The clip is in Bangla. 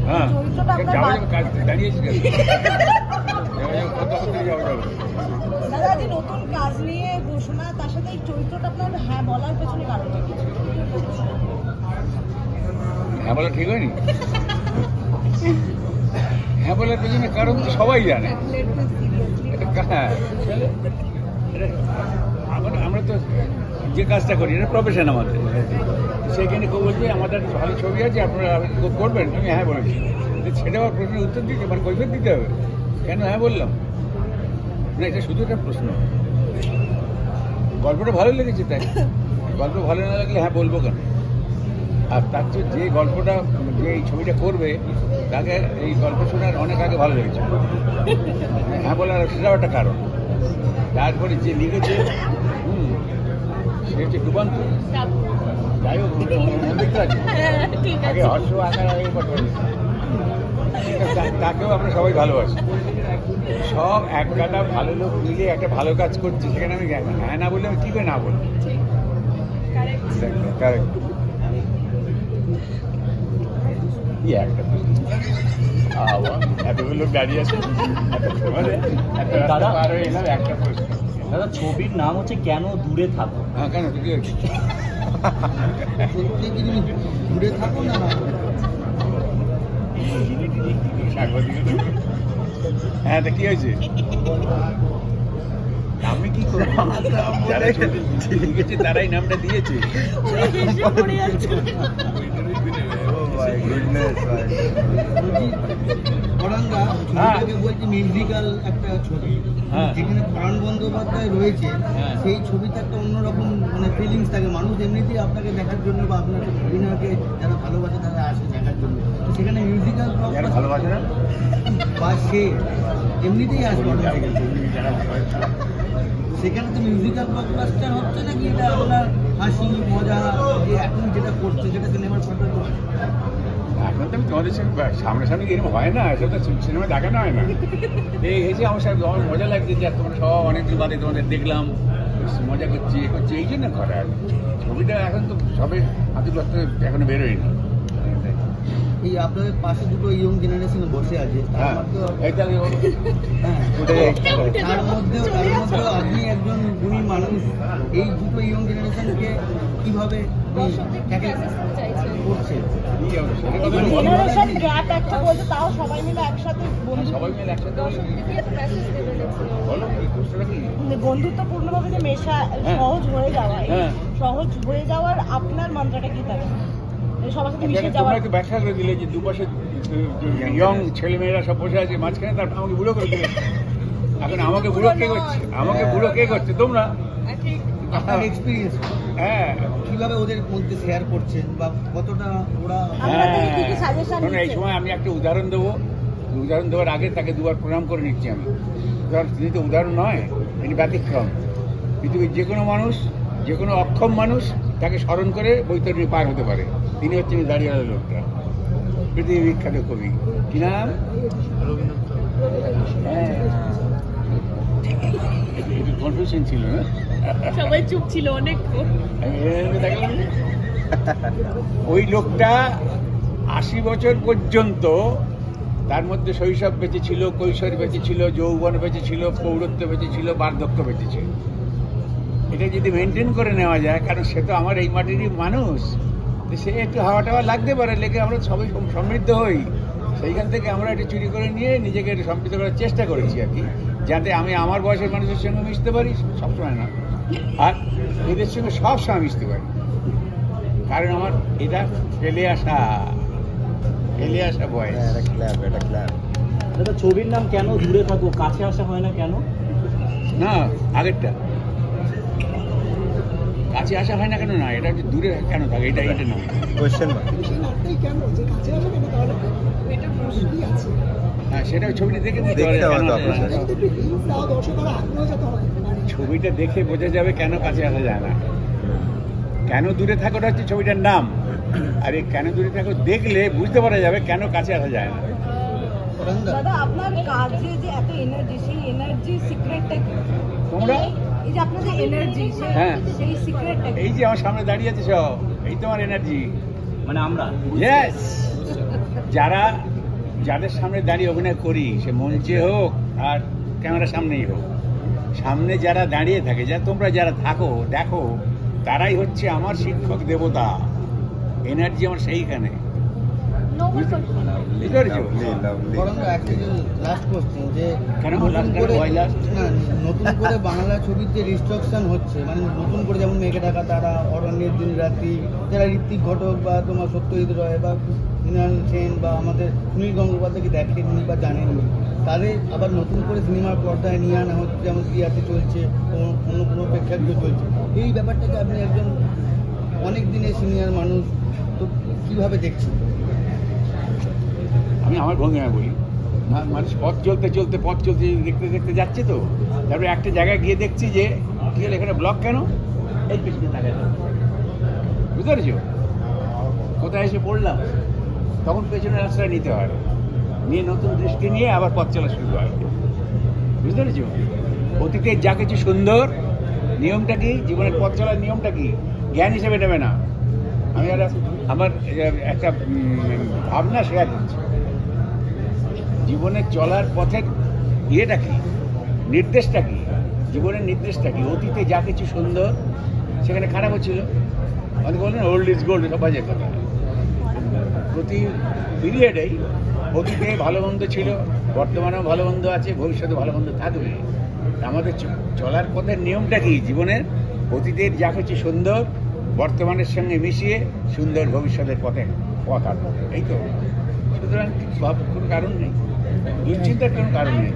হ্যাঁ দাঁড়িয়েছি দাদা যে নতুন কাজ নিয়ে ঘোষণা, তার সাথে এই চরিত্রটা আপনার হ্যাঁ বলার পেছনে কারণটা কি? হ্যাঁ বলা ঠিক হয়নি? হ্যাঁ বলার পেছনে কারণ তো সবাই জানে। আমরা তো যে কাজটা করি এটা প্রফেশন আমাদের, সেখানে কেউ বলছে আমাদের ভালো ছবি আছে আপনারা করবেন, আমি হ্যাঁ বলেছি। সেটা আমার প্রশ্নের উত্তর দিতে মানে কৈফিয়ত দিতে হবে কেন হ্যাঁ বললাম না, এটা শুধু একটা প্রশ্ন। গল্পটা ভালো লেগেছে তাই, গল্প ভালো না লাগলে হ্যাঁ বলবো কেন? আর তার চেয়ে যে গল্পটা যে এই ছবিটা করবে তাকে এই গল্প শোনার অনেক আগে ভালো লেগেছে, হ্যাঁ বলার সেটাও একটা কারণ। তারপরে যে লিখেছে সে হচ্ছে ডুবান্ত, যাই হোক দেখতে আছে আগে হর্ষ আকার আগে তাকেও আমরা সবাই ভালোবাসি। সব এক গাদা ভালো লোক মিলে একটা ভালো কাজ করছে, সেখানে আমি হ্যাঁ না বললে আমি কী করে না বলবো? কারেক্ট। এতগুলো লোক দাঁড়িয়ে আছে, একটা প্রশ্ন। দাদা ছবির নাম হচ্ছে কেন দূরে থাকো? হ্যাঁ কেন কি হয়েছে? দূরে থাকো না, হ্যাঁ তা কি হয়েছে? আমি কি করবো? যারা লিখেছে তারাই নামটা দিয়েছে। বলছি মিউজিক্যাল একটা ছবি, যেখানে প্রাণ বন্দ্যোপাধ্যায় রয়েছে, সেই ছবিতে একটা অন্যরকম মানে ফিলিংস থাকে। মানুষ এমনিতেই আপনাকে দেখার জন্য বা আপনার অভিনয়কে যারা ভালোবাসে তারা আসে দেখার জন্য, তো সেখানে মিউজিক্যাল ভালোবাসে না বা সে এমনিতেই আসবে, সেখানে তো মিউজিক্যাল ব্লকবাস্টার হচ্ছে নাকি এটা আপনার হাসি মজা যে এখন যেটা করছে সেটা সিনেমার পর্যায়ে? এখন তো আমি তোমাদের সঙ্গে সামনাসামনি এরকম হয় না, এসব তো সিনেমা দেখানো হয় না। এই হয়েছে আমার সাথে আমার মজা লাগছে যে তোমরা সব অনেকদিন বাদে তোমাদের দেখলাম, মজা করছি এ করছি, এই জন্য করা। ছবিটা এখন তো সবে হাতে করতে এখনো বেরোয়নি। এই আপনাদের পাশে দুটো ইয়ং জেনারেশন বসে আছে, তার মধ্যেও আপনি একজন গুণী মানুষ, এই দুটো ইয়ং জেনারেশনকে কিভাবে করছে? সবাই মিলে একসাথে বন্ধুত্বপূর্ণভাবে যে মেশা সহজ হয়ে যাওয়া, সহজ হয়ে যাওয়ার আপনার মন্ত্রটা কি থাকে? ব্যাখ্যা করে দিলে যে দুপাশে ইয়ং ছেলেমেয়েরা সব বসে আছে, মাঝখানে তার আমাকে বুড়ো করে দিলে। এখন আমাকে বুড়ো কে করছে? আমাকে বুড়ো কে করছে? তোমরা। এক্সপিরিয়েন্স হ্যাঁ কিভাবে ওদের মধ্যে শেয়ার করছেন বা কতটা ওরা? এই সময় আমি একটা উদাহরণ দেবো, উদাহরণ দেওয়ার আগে তাকে দুবার প্রণাম করে নিচ্ছি আমি। তিনি তো উদাহরণ নয়, তিনি ব্যতিক্রম। পৃথিবীর যে কোনো মানুষ, যে কোনো অক্ষম মানুষ তাকে স্মরণ করে বৈতরণী পার হতে পারে। তিনি হচ্ছেন দাঁড়িয়ে লোকটা, পৃথিবী বিখ্যাত কবি। কি নাম? কনফিউশন ছিল না, সবাই চুপ ছিল অনেক। ওই লোকটা 80 বছর পর্যন্ত তার মধ্যে শৈশব বেঁচে ছিল, কৈশোর বেঁচে ছিল, যৌবন বেঁচে ছিল, পৌরত্ব বেঁচে ছিল, বার্ধক্য বেঁচে ছিল। এটা যদি মেনটেন করে নেওয়া যায়, কারণ সে তো আমার এই মাটিরই মানুষ, সে একটু হাওয়া টাওয়া লাগতে পারে, লেগে আমরা সবাই সমৃদ্ধ হই। সেইখান থেকে আমরা একটু চুরি করে নিয়ে নিজেকে একটু সমৃদ্ধ করার চেষ্টা করেছি আর কি, যাতে আমি আমার বয়সের মানুষের সঙ্গে মিশতে পারি, সবসময় না, আর এদের সঙ্গে সবসময় মিশতে পারি। কারণ আমার এটা ফেলে আসা বয়স। দাদা ছবির নাম কেন দূরে থাকো, কাছে আসা হয় না কেন? না, আগেরটা কাছে আসা হয় না কেন না, এটা হচ্ছে দূরে কেন থাকে, এটা না কোয়েশ্চেন। হ্যাঁ, সেটা ছবিটা দেখে দিতে পারে। ছবিটা দেখে বোঝা যাবে কেন কাছে আসা যায় না। কেন দূরে থাকাটা হচ্ছে ছবিটার নাম, আর এই কেন দূরে থাকো দেখলে বুঝতে পারা যাবে কেন কাছে আসা যায় না। দাদা আপনার কাজে যে এত এনার্জি, সেই এনার্জি সিক্রেটটা কি? তোমরা এই যে আপনাদের এনার্জি, হ্যাঁ সেই সিক্রেটটা এই যে আমার সামনে দাঁড়িয়ে আছে সব, এই তোমার এনার্জি, মানে আমরা। ইয়েস। যাদের সামনে দাঁড়িয়ে অভিনয় করি, সে মঞ্চে হোক আর ক্যামেরার সামনেই হোক, সামনে যারা দাঁড়িয়ে থাকে, তোমরা যারা থাকো দেখো, তারাই হচ্ছে আমার শিক্ষক দেবতা। এনার্জি আমার সেইখানে। বুঝতে পেরেছো? বরং একটা যে লাস্ট কোশ্চেন, যে কেন নতুন last করে কেন? Why last? না, নতুন করে বাংলা ছবির যে রিস্ট্রাকশন হচ্ছে, মানে নতুন করে যেমন মেঘে ঢাকা তারা, অরণ্যের দিন রাত্রি, যারা ঋত্বিক ঘটক বা তোমার সত্যজিৎ রায় বা মৃণাল সেন বা আমাদের সুনীল গঙ্গোপাধ্যায়কে দেখেননি বা জানেননি, তাদের আবার নতুন করে সিনেমার পর্দায় নিয়ে আনা হচ্ছে, যেমন ক্রিয়াতে চলছে, অন্য কোনো প্রেক্ষাগৃহ চলছে। এই ব্যাপারটাকে আপনি একজন অনেক দিনের সিনিয়র মানুষ, তো কীভাবে দেখছেন? আমি আমার ভঙ্গিমায় বলি, মানুষ পথ চলতে দেখতে দেখতে যাচ্ছে, তো তারপরে একটা জায়গায় গিয়ে দেখছি যে কি হলো, এখানে ব্লক কেন, এই পেছনে তাকায় না। বুঝতে পেরেছো? কোথায় এসে পড়লাম, তখন পেছনের রাস্তায় নিতে হয়, নিয়ে নতুন দৃষ্টি নিয়ে আবার পথ চলা শুরু হয়। বুঝতে পেরেছো? অতীতের যা কিছু সুন্দর, নিয়মটা কি, জীবনের পথ চলার নিয়মটা কি, জ্ঞান হিসেবে নেবে না। আমি আমার একটা ভাবনা শেয়ার করছি। জীবনে চলার পথের ইয়েটা কি, নির্দেশটা কি, জীবনের নির্দেশটা কি। অতীতে যা কিছু সুন্দর, সেখানে খারাপও ছিল। আমাদের বলেন ওল্ড ইজ গোল্ড, সব বাজে কথা। প্রতি পিরিয়ডেই অতীতে ভালো মন্দ ছিল, বর্তমানেও ভালো মন্দ আছে, ভবিষ্যতে ভালো মন্দ থাকবে। আমাদের চলার পথের নিয়মটা কি, জীবনের অতীতের যা কিছু সুন্দর বর্তমানের সঙ্গে মিশিয়ে সুন্দর ভবিষ্যতের পথে পথ আনবে, এই তো। সুতরাং কোনো কারণ নেই, দুশ্চিন্তার কোনো কারণ নেই।